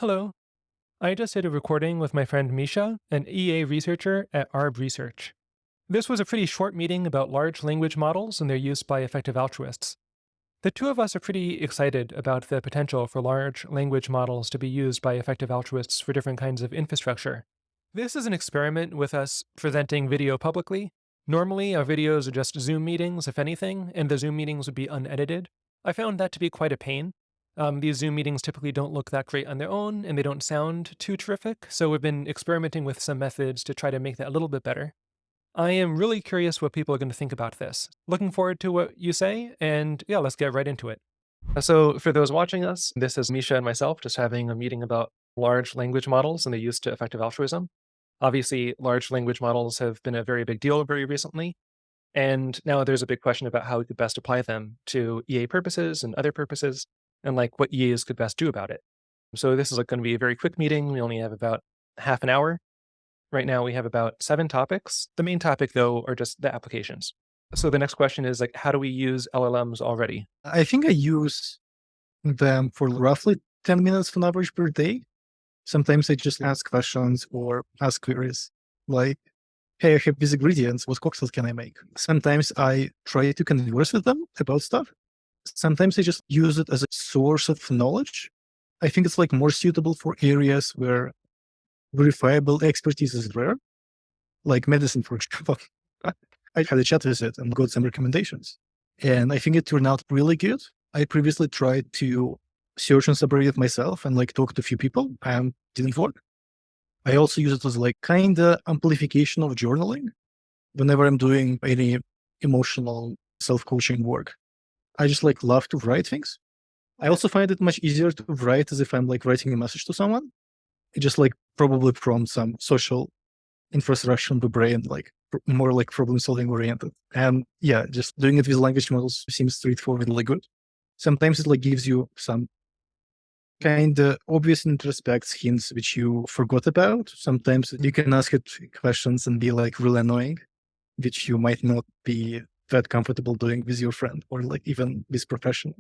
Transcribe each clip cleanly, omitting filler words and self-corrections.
Hello. I just did a recording with my friend Misha, an EA researcher at ARB Research. This was a pretty short meeting about large language models and their use by effective altruists. The two of us are pretty excited about the potential for large language models to be used by effective altruists for different kinds of infrastructure. This is an experiment with us presenting video publicly. Normally, our videos are just Zoom meetings, if anything, and the Zoom meetings would be unedited. I found that to be quite a pain. These Zoom meetings typically don't look that great on their own, and they don't sound too terrific, so we've been experimenting with some methods to try to make that a little bit better. I am really curious what people are going to think about this. Looking forward to what you say, and yeah, let's get right into it. So, for those watching us, this is Misha and myself just having a meeting about large language models and their use to effective altruism. Obviously, large language models have been a very big deal very recently, and now there's a big question about how we could best apply them to EA purposes and other purposes, and like what EAs could best do about it. So, this is going to be a very quick meeting. We only have about half an hour. Right now, we have about 7 topics. The main topic, though, are just the applications. So, the next question is like, how do we use LLMs already? I think I use them for roughly 10 minutes on average per day. Sometimes I just ask questions or ask queries like, hey, I have these ingredients. What cocktails can I make? Sometimes I try to converse with them about stuff. Sometimes I just use it as a source of knowledge. I think it's like more suitable for areas where verifiable expertise is rare, like medicine, for example. I had a chat with it and got some recommendations. And I think it turned out really good. I previously tried to search and separate it myself and like talk to a few people and didn't work. I also use it as like kind of amplification of journaling whenever I'm doing any emotional self-coaching work. I just like love to write things. I also find it much easier to write as if I'm like writing a message to someone. It just like probably from some social infrastructure in the brain, like more like problem solving oriented. And yeah, just doing it with language models seems straightforwardly good. Sometimes it like gives you some kind of obvious introspects hints which you forgot about. Sometimes you can ask it questions and be like really annoying, which you might not be that comfortable doing with your friend or like even with professional.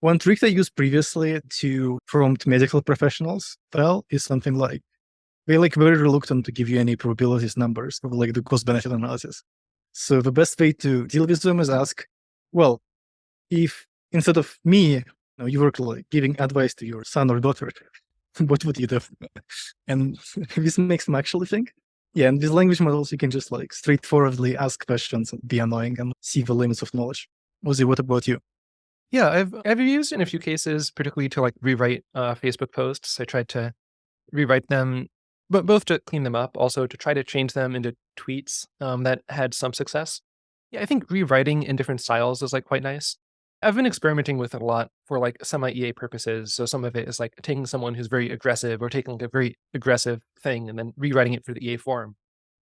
One trick I used previously to prompt medical professionals, well, is something like they're like very reluctant to give you any probabilities numbers of like the cost benefit analysis. So the best way to deal with them is ask, well, if instead of me, you were like giving advice to your son or daughter, what would you do? And this makes them actually think. Yeah, and with language models, you can just like straightforwardly ask questions and be annoying and see the limits of knowledge. Ozzie, what about you? Yeah, I've used in a few cases, particularly to like rewrite Facebook posts. I tried to rewrite them, but both to clean them up, also to try to change them into tweets that had some success. Yeah, I think rewriting in different styles is like quite nice. I've been experimenting with it a lot for like semi EA purposes. So some of it is like taking someone who's very aggressive or taking like a very aggressive thing and then rewriting it for the EA form.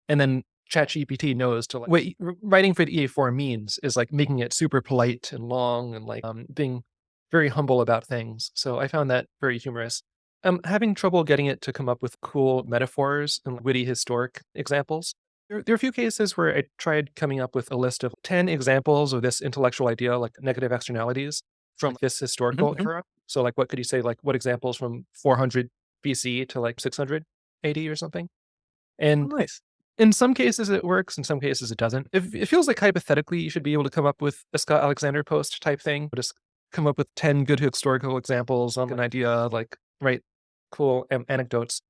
And then ChatGPT knows to like, writing for the EA form means is like making it super polite and long and like being very humble about things. So I found that very humorous. I'm having trouble getting it to come up with cool metaphors and witty historic examples. There are a few cases where I tried coming up with a list of 10 examples of this intellectual idea, like negative externalities from this historical Mhm. era. So, like, what could you say? Like, what examples from 400 BC to like 600 AD or something? Oh, And nice. in some cases it works, in some cases it doesn't. It feels like hypothetically you should be able to come up with a Scott Alexander post type thing, just come up with 10 good historical examples on an idea, like, write cool anecdotes.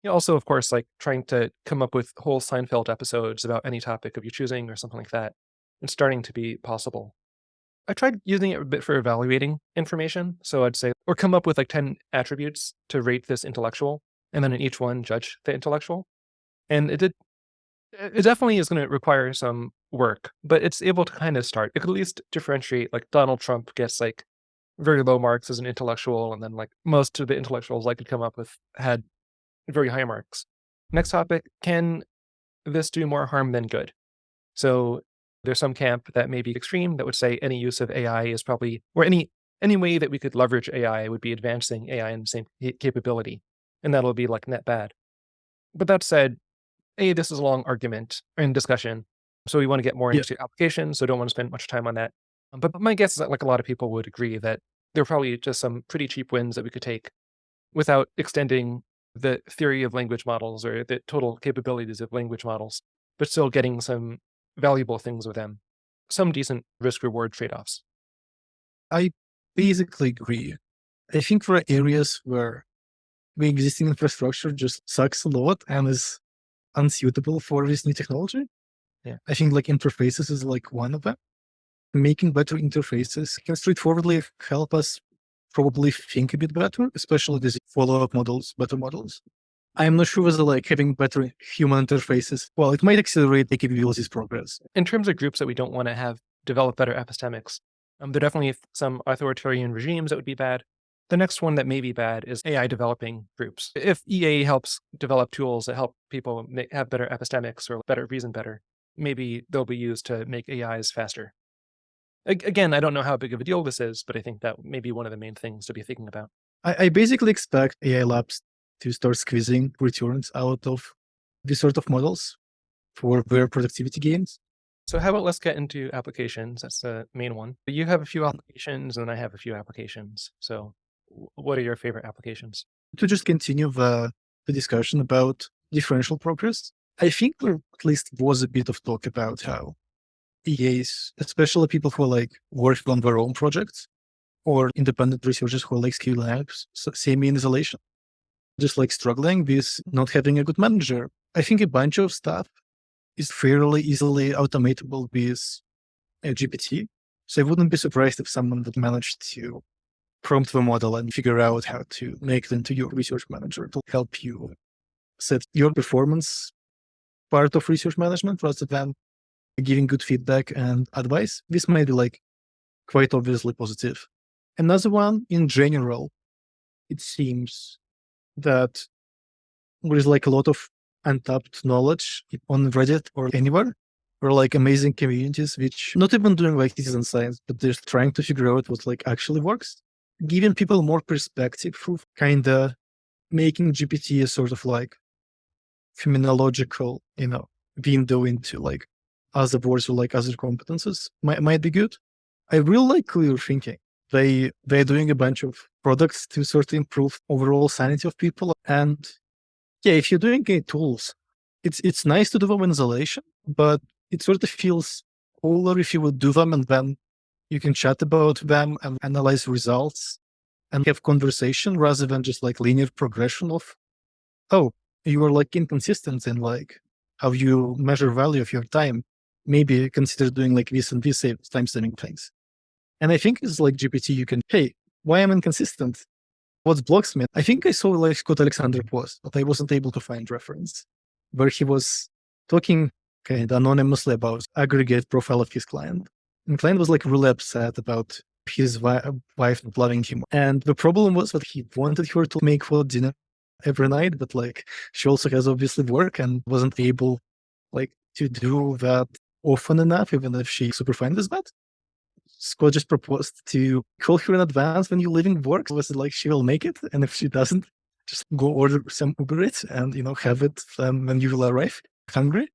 Yeah, also, of course, like trying to come up with whole Seinfeld episodes about any topic of your choosing or something like that. It's starting to be possible. I tried using it a bit for evaluating information. So I'd say, or come up with like 10 attributes to rate this intellectual, and then in each one, judge the intellectual. And it definitely is going to require some work, but it's able to kind of start. It could at least differentiate, like Donald Trump gets like very low marks as an intellectual, and then like most of the intellectuals I could come up with had very high marks. Next topic, can this do more harm than good? So there's some camp that may be extreme that would say any use of AI is probably, or any way that we could leverage AI would be advancing AI in the same capability, and that'll be like net bad. But that said, this is a long argument and discussion, so we want to get more Yeah. into applications, so don't want to spend much time on that. But my guess is that like a lot of people would agree that there are probably just some pretty cheap wins that we could take. without extending the theory of language models or the total capabilities of language models, but still getting some valuable things with them, some decent risk-reward trade-offs. I basically agree. I think there are areas where the existing infrastructure just sucks a lot and is unsuitable for this new technology. Yeah. I think like interfaces is like one of them. Making better interfaces can straightforwardly help us probably think a bit better, especially these follow-up models, better models. I'm not sure whether like having better human interfaces, well, it might accelerate the capabilities progress. In terms of groups that we don't want to have develop better epistemics, there are definitely some authoritarian regimes that would be bad. The next one that may be bad is AI developing groups. If EA helps develop tools that help people have better epistemics or better reason better, maybe they'll be used to make AIs faster. Again, I don't know how big of a deal this is, but I think that may be one of the main things to be thinking about. I basically expect AI labs to start squeezing returns out of these sort of models for their productivity gains. So how about let's get into applications? That's the main one. You have a few applications and I have a few applications. So what are your favorite applications? To just continue the discussion about differential progress, I think there at least was a bit of talk about how EAs, especially people who are like working on their own projects or independent researchers who are like scaling apps, semi in isolation, just like struggling with not having a good manager. I think a bunch of stuff is fairly easily automatable with a GPT. So I wouldn't be surprised if someone would manage to prompt the model and figure out how to make it into your research manager to help you set your performance part of research management rather than giving good feedback and advice. This might be like quite obviously positive. Another one, in general, it seems that there is like a lot of untapped knowledge on Reddit or anywhere, or like amazing communities which not even doing like citizen science, but they're trying to figure out what like actually works, giving people more perspective through kind of making GPT a sort of like phenomenological, window into like other words or like other competences might be good. I really like clear thinking. They're doing a bunch of products to sort of improve overall sanity of people. And yeah, if you're doing tools, it's nice to do them in isolation, but it sort of feels cooler if you would do them and then you can chat about them and analyze results and have conversation rather than just like linear progression of, oh, you are like inconsistent in like how you measure value of your time. Maybe consider doing like this and this time saving things. And I think it's like GPT, you can, hey, why am I inconsistent? What blocks me? I think I saw like Scott Alexander post, but I wasn't able to find reference, where he was talking kind of anonymously about aggregate profile of his client. And client was like really upset about his wife not loving him. And the problem was that he wanted her to make for dinner every night, but like she also has obviously work and wasn't able like to do that often enough, even if she super fine with that. Scott just proposed to call her in advance when you're leaving work. Was it like she will make it? And if she doesn't, just go order some Uber Eats and, have it when you will arrive hungry.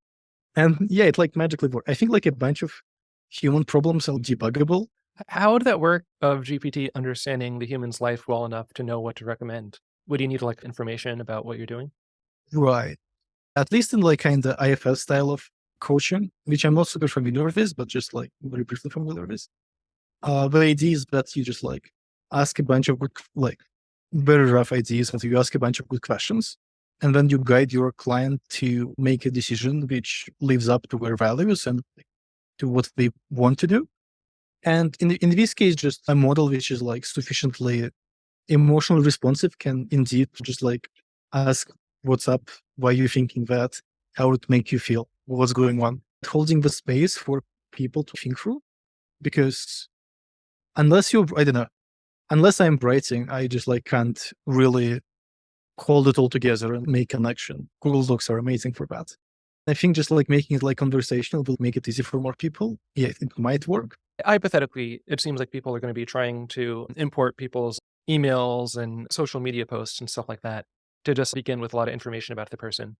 And yeah, it like magically worked. I think like a bunch of human problems are debuggable. How would that work of GPT understanding the human's life well enough to know what to recommend? Would you need like information about what you're doing? Right. At least in like kind of IFS style of coaching, which I'm not super familiar with, but just like very briefly familiar with. The idea is that you just like ask a bunch of good, like very rough ideas, and you ask a bunch of good questions, and then you guide your client to make a decision which lives up to their values and to what they want to do. And in this case, just a model which is like sufficiently emotionally responsive can indeed just like ask what's up, why you thinking that, how it make you feel, what's going on, holding the space for people to think through. Because unless I'm writing, I just like can't really hold it all together and make an action. Google Docs are amazing for that. I think just like making it like conversational will make it easy for more people. Yeah, it might work. Hypothetically, it seems like people are going to be trying to import people's emails and social media posts and stuff like that to just begin with a lot of information about the person.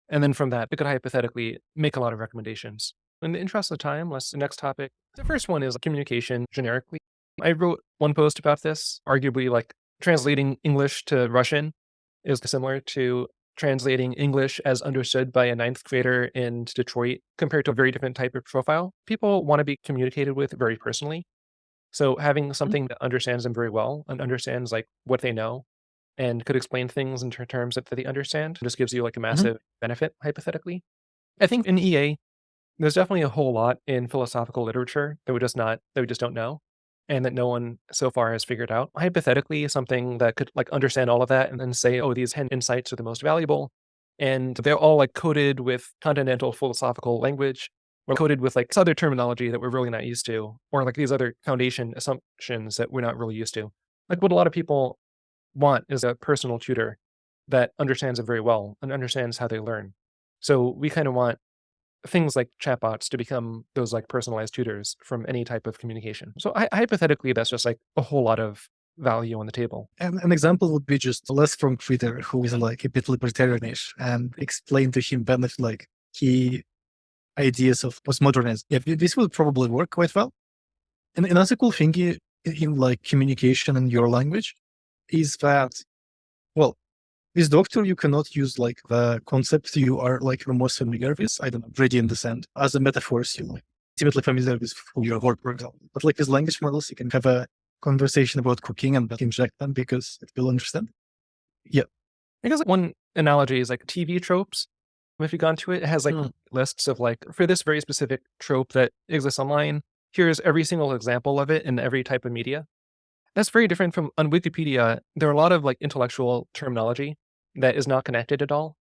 And then from that, it could hypothetically make a lot of recommendations. In the interest of time, let's the next topic. The first one is communication generically. I wrote one post about this, arguably like translating English to Russian is similar to translating English as understood by a ninth grader in Detroit compared to a very different type of profile. People want to be communicated with very personally. So having something that understands them very well and understands like what they know and could explain things in terms that they understand just gives you like a Mhm. massive benefit, hypothetically. I think in EA, there's definitely a whole lot in philosophical literature that we just don't know and that no one so far has figured out. Hypothetically, something that could like understand all of that and then say, oh, these 10 insights are the most valuable. And they're all like coded with continental philosophical language or coded with like this other terminology that we're really not used to, or like these other foundation assumptions that we're not really used to. Like what a lot of people want is a personal tutor that understands it very well and understands how they learn. So we kind of want things like chatbots to become those like personalized tutors from any type of communication. So hypothetically, that's just like a whole lot of value on the table. And an example would be just Les from Twitter, who is like a bit libertarianish, and explain to him benefit like key ideas of postmodernism. Yeah, this will probably work quite well. And another cool thing in like communication in your language is that, well, with Doctor, you cannot use like the concepts you are like the most familiar with. I don't know, gradient descent as a metaphors you like intimately familiar with for your work, for example. But like with language models, you can have a conversation about cooking and inject them because it will understand. Yeah. I guess like, one analogy is like TV tropes. If you go into it, it has like Mm. lists of like, for this very specific trope that exists online, here's every single example of it in every type of media. That's very different from on Wikipedia. There are a lot of like intellectual terminology that is not connected at all.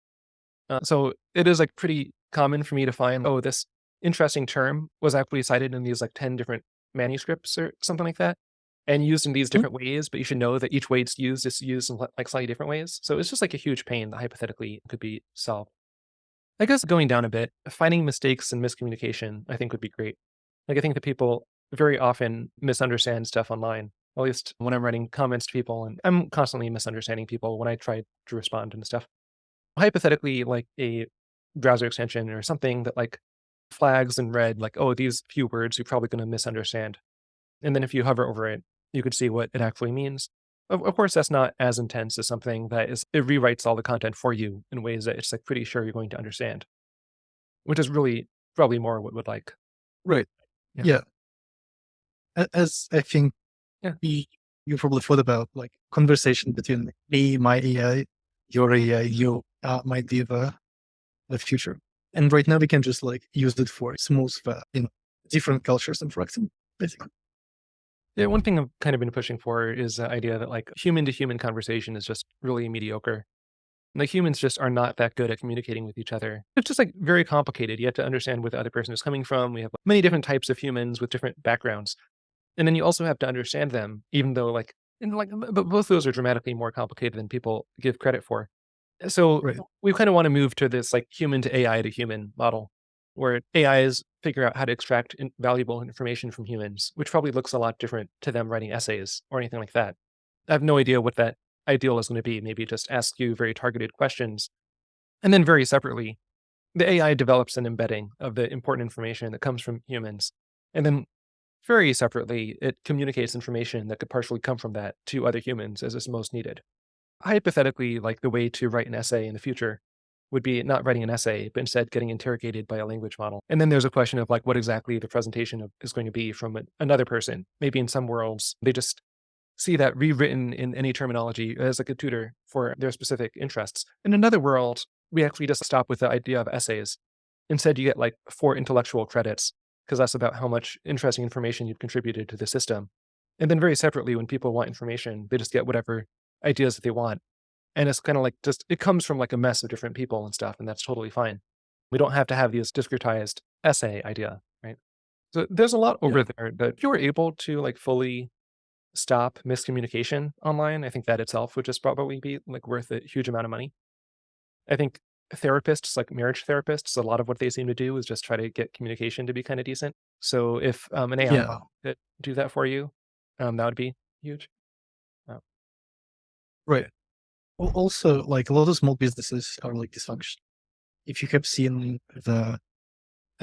So it is like pretty common for me to find, oh, this interesting term was actually cited in these like 10 different manuscripts or something like that and used in these Mm. different ways, but you should know that each way it's used is used in like slightly different ways. So it's just like a huge pain that hypothetically could be solved. I guess going down a bit, finding mistakes and miscommunication, I think would be great. Like I think that people very often misunderstand stuff online. At least when I'm writing comments to people, and I'm constantly misunderstanding people when I try to respond and stuff. Hypothetically, like a browser extension or something that like flags in red, like, oh, these few words you're probably going to misunderstand. And then if you hover over it, you could see what it actually means. Of course, that's not as intense as something that is, it rewrites all the content for you in ways that it's like pretty sure you're going to understand, which is really probably more what would like. Right. Yeah. Yeah. As I think Yeah. you probably thought about like conversation between me, my AI, your AI, you might be the future. And right now we can just like use it for smooth, different cultures interacting, basically. Yeah. One thing I've kind of been pushing for is the idea that like human to human conversation is just really mediocre. Like humans just are not that good at communicating with each other. It's just like very complicated. You have to understand where the other person is coming from. We have many different types of humans with different backgrounds. And then you also have to understand them, even though like, and like, but both those are dramatically more complicated than people give credit for. So Right. we kind of want to move to this like human to AI to human model where AIs figure out how to extract valuable information from humans, which probably looks a lot different to them writing essays or anything like that. I have no idea what that ideal is going to be. Maybe just ask you very targeted questions. And then very separately, the AI develops an embedding of the important information that comes from humans. And then very separately, it communicates information that could partially come from that to other humans as is most needed. Hypothetically, like the way to write an essay in the future would be not writing an essay, but instead getting interrogated by a language model. And then there's a question of like what exactly the presentation is going to be from another person. Maybe in some worlds, they just see that rewritten in any terminology as like a tutor for their specific interests. In another world, we actually just stop with the idea of essays. Instead, you get like 4 intellectual credits because that's about how much interesting information you've contributed to the system. And then very separately, when people want information, they just get whatever ideas that they want. And it's kind of like just, it comes from like a mess of different people and stuff, and that's totally fine. We don't have to have this discretized essay idea, right? So there's a lot Yeah. over there that if you were able to like fully stop miscommunication online, I think that itself would just probably be like worth a huge amount of money. I think therapists, like marriage therapists, a lot of what they seem to do is just try to get communication to be kind of decent. So if an AI Yeah. model could do that for you, that would be huge. Uh, Right. Also, like a lot of small businesses are like dysfunctional. If you have seen I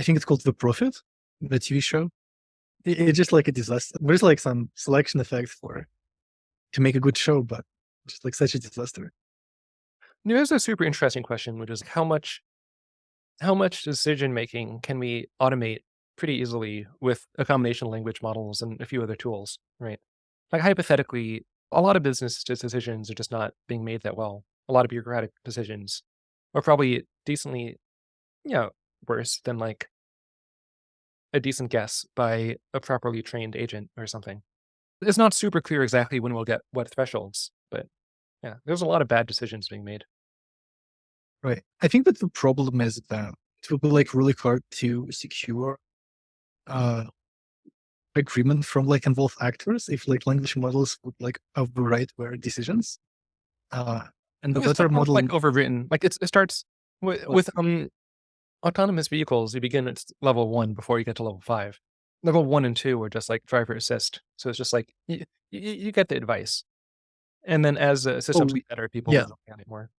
think it's called The Profit, the TV show, it's just like a disaster. There's like some selection effect for to make a good show, but just like such a disaster. There's a super interesting question, which is how much decision making can we automate pretty easily with a combination of language models and a few other tools, right? Like hypothetically, a lot of business decisions are just not being made that well. A lot of bureaucratic decisions are probably decently, worse than like a decent guess by a properly trained agent or something. It's not super clear exactly when we'll get what thresholds, but yeah, there's a lot of bad decisions being made. Right. I think that the problem is that it will be like really hard to secure uh agreement from like involved actors if like language models would like override their decisions. Uh and the It's better not almost like model overwritten. Like it starts with autonomous vehicles. You begin at level 1 before you get to level 5. Level 1 and 2 are just like driver assist. So it's just like you get the advice, and then as systems oh get better, people yeah. will look at it more.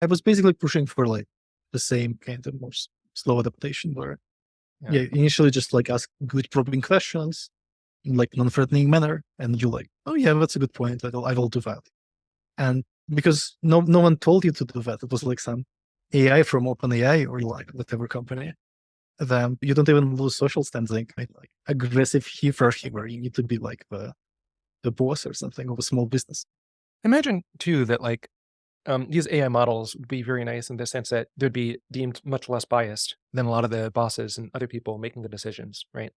I was basically pushing for like the same kind of more slow adaptation where Yeah. yeah, initially just like ask good probing questions in like non-threatening manner, and you like, oh yeah, that's a good point. I will do that. And because no one told you to do that, it was like some AI from OpenAI or like whatever company. Then you don't even lose social standing. Right? Like aggressive hierarchy where you need to be like the boss or something of a small business. Imagine too that like these AI models would be very nice in the sense that they'd be deemed much less biased than a lot of the bosses and other people making the decisions, right?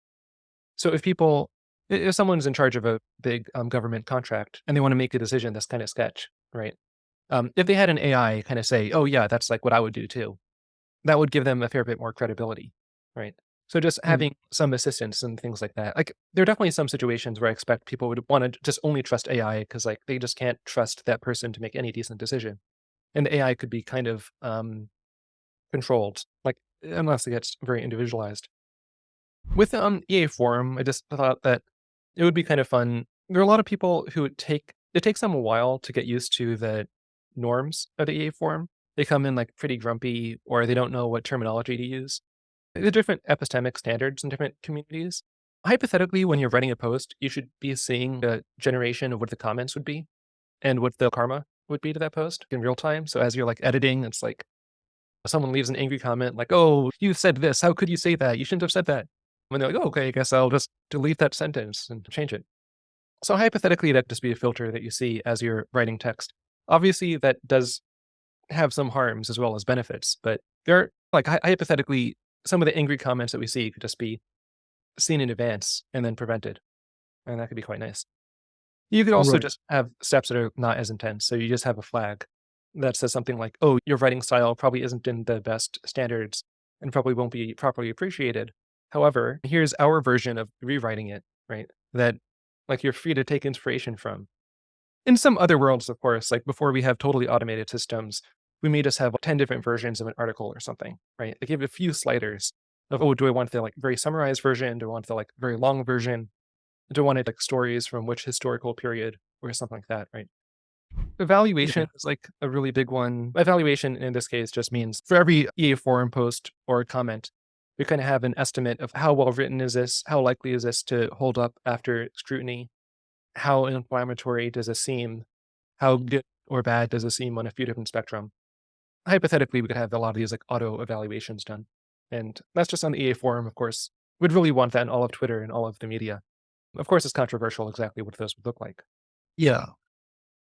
So if someone's in charge of a big government contract and they want to make a decision that's kind of sketch, right? If they had an AI kind of say, "Oh yeah, that's like what I would do too," that would give them a fair bit more credibility, right? So just Mm, having some assistance and things like that. Like there are definitely some situations where I expect people would want to just only trust AI because like they just can't trust that person to make any decent decision, and the AI could be kind of controlled, like unless it gets very individualized. With EA Forum, I just thought that it would be kind of fun. There are a lot of people who it takes them a while to get used to the norms of the EA Forum. They come in like pretty grumpy or they don't know what terminology to use. The different epistemic standards in different communities. Hypothetically, when you're writing a post, you should be seeing the generation of what the comments would be and what the karma would be to that post in real time. So as you're like editing, it's like someone leaves an angry comment like, "Oh, you said this. How could you say that? You shouldn't have said that." When they're like, "Oh, okay, I guess I'll just delete that sentence and change it." So hypothetically, that'd just be a filter that you see as you're writing text. Obviously, that does have some harms as well as benefits, but there are like hypothetically, some of the angry comments that we see could just be seen in advance and then prevented, and that could be quite nice. You could also right. just have steps that are not as intense. So you just have a flag that says something like, "Oh, your writing style probably isn't in the best standards and probably won't be properly appreciated. However, here's our version of rewriting it," right? That like you're free to take inspiration from. In some other worlds, of course, like before we have totally automated systems, we may just have 10 different versions of an article or something, right? They give a few sliders of, oh, do I want the like very summarized version? Do I want the like very long version? Do I want it like stories from which historical period or something like that, right? Yeah. Evaluation is like a really big one. Evaluation in this case just means for every EA forum post or comment, we kind of have an estimate of how well written is this, how likely is this to hold up after scrutiny, how inflammatory does it seem, how good or bad does it seem on a few different spectrum. Hypothetically, we could have a lot of these like auto evaluations done. And that's just on the EA forum, of course. We'd really want that in all of Twitter and all of the media. Of course, it's controversial exactly what those would look like. Yeah.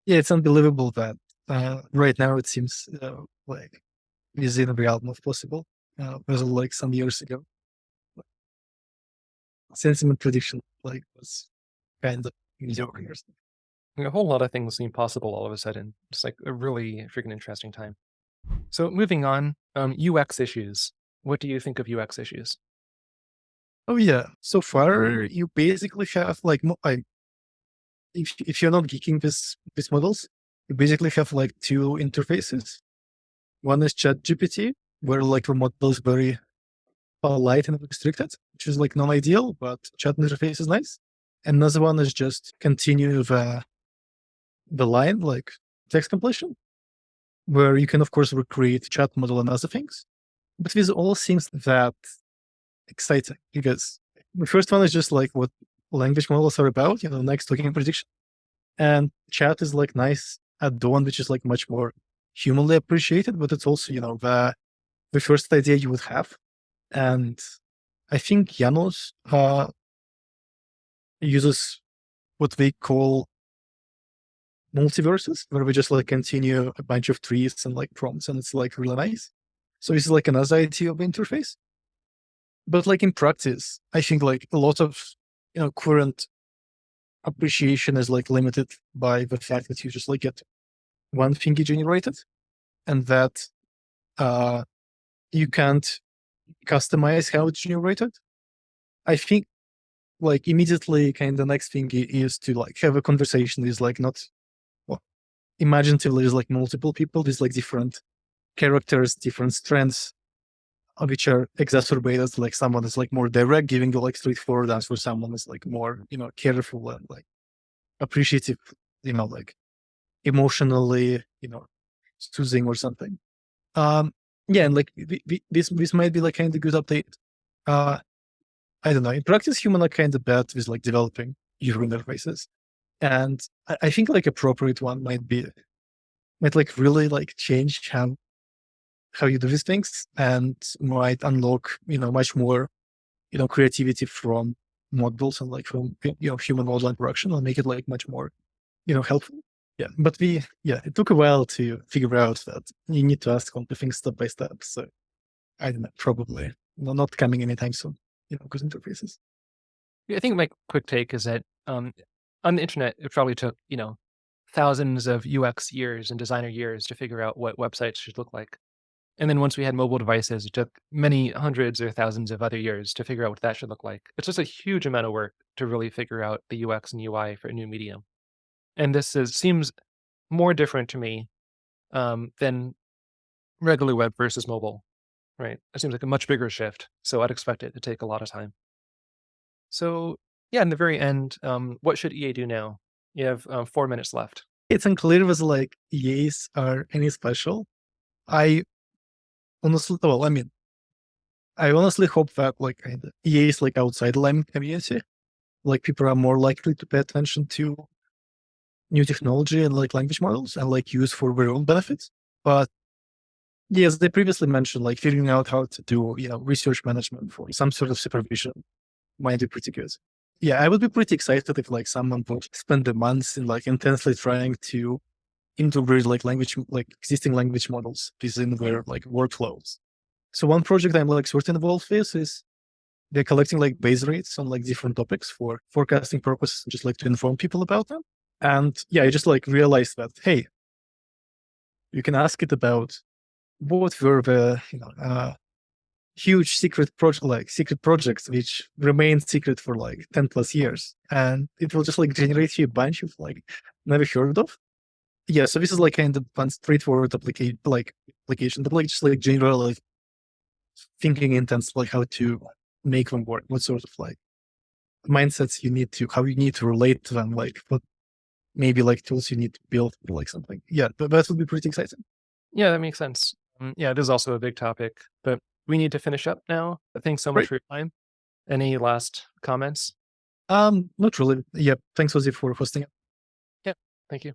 Yeah. It's unbelievable that right now it seems like within the realm of possible. Was like some years ago, sentiment prediction like was kind of mediocre or something. A whole lot of things seem possible all of a sudden. It's like a really freaking interesting time. So moving on, UX issues. What do you think of UX issues? Oh yeah. So far, you basically have like if you're not geeking these models, you basically have like two interfaces. One is ChatGPT, where like the model is very polite and restricted, which is like non-ideal, but chat interface is nice. Another one is just continue the line, like text completion, where you can of course recreate chat model and other things. But this all seems that exciting because the first one is just like what language models are about, next talking prediction. And chat is like nice add-on, which is like much more humanly appreciated, but it's also, the first idea you would have. And I think Janos uses what they call multiverses, where we just like continue a bunch of trees and like prompts, and it's like really nice. So this is like another idea of interface. But like in practice, I think like a lot of current appreciation is like limited by the fact that you just like get one thing generated, and that you can't customize how it's generated. I think like immediately kind of the next thing is to like have a conversation is like not, well, imagine there's like multiple people, there's like different characters, different strengths, which are exacerbated. Like someone is like more direct, giving you like straightforward answer. Someone is like more, careful and like appreciative, like emotionally, soothing or something. Yeah, and like this might be like kind of good update. I don't know. In practice, human are kind of bad with like developing user interfaces, and I think like appropriate one might like really like change how you do these things, and might unlock much more creativity from models and like from human model interaction, and make it like much more helpful. Yeah, but it took a while to figure out that you need to ask all the things step by step. So I don't know, probably not coming anytime soon. Good interfaces. I think my quick take is that on the internet, it probably took, thousands of UX years and designer years to figure out what websites should look like. And then once we had mobile devices, it took many hundreds or thousands of other years to figure out what that should look like. It's just a huge amount of work to really figure out the UX and UI for a new medium. And seems more different to me than regular web versus mobile, right? It seems like a much bigger shift. So I'd expect it to take a lot of time. So yeah, in the very end, what should EA do now? You have 4 minutes left. It's unclear whether like EAs are any special. I honestly, well, I mean, I honestly hope that like EAs like outside the Lime community, like people are more likely to pay attention to new technology and like language models and like use for their own benefits. But yes, they previously mentioned like figuring out how to do, research management for some sort of supervision might be pretty good. Yeah, I would be pretty excited if like someone would spend the months in like intensely trying to integrate like existing language models within their like workflows. So one project I'm like sort of involved with is they're collecting like base rates on like different topics for forecasting purposes, just like to inform people about them. And yeah, I just like realized that, hey, you can ask it about what were the huge secret projects which remain secret for like 10 plus years, and it will just like generate you a bunch of like never heard of. Yeah, so this is like kind of one straightforward application, but like just like general like thinking intents, like how to make them work, what sort of like mindsets you need to, how you need to relate to them, like what maybe like tools you need to build, like something. Yeah, but that would be pretty exciting. Yeah, that makes sense. Yeah, it is also a big topic, but we need to finish up now. Thanks so much Great. for your time. Any last comments? Not really. Yeah, thanks Ozzie for hosting it. Yeah, thank you.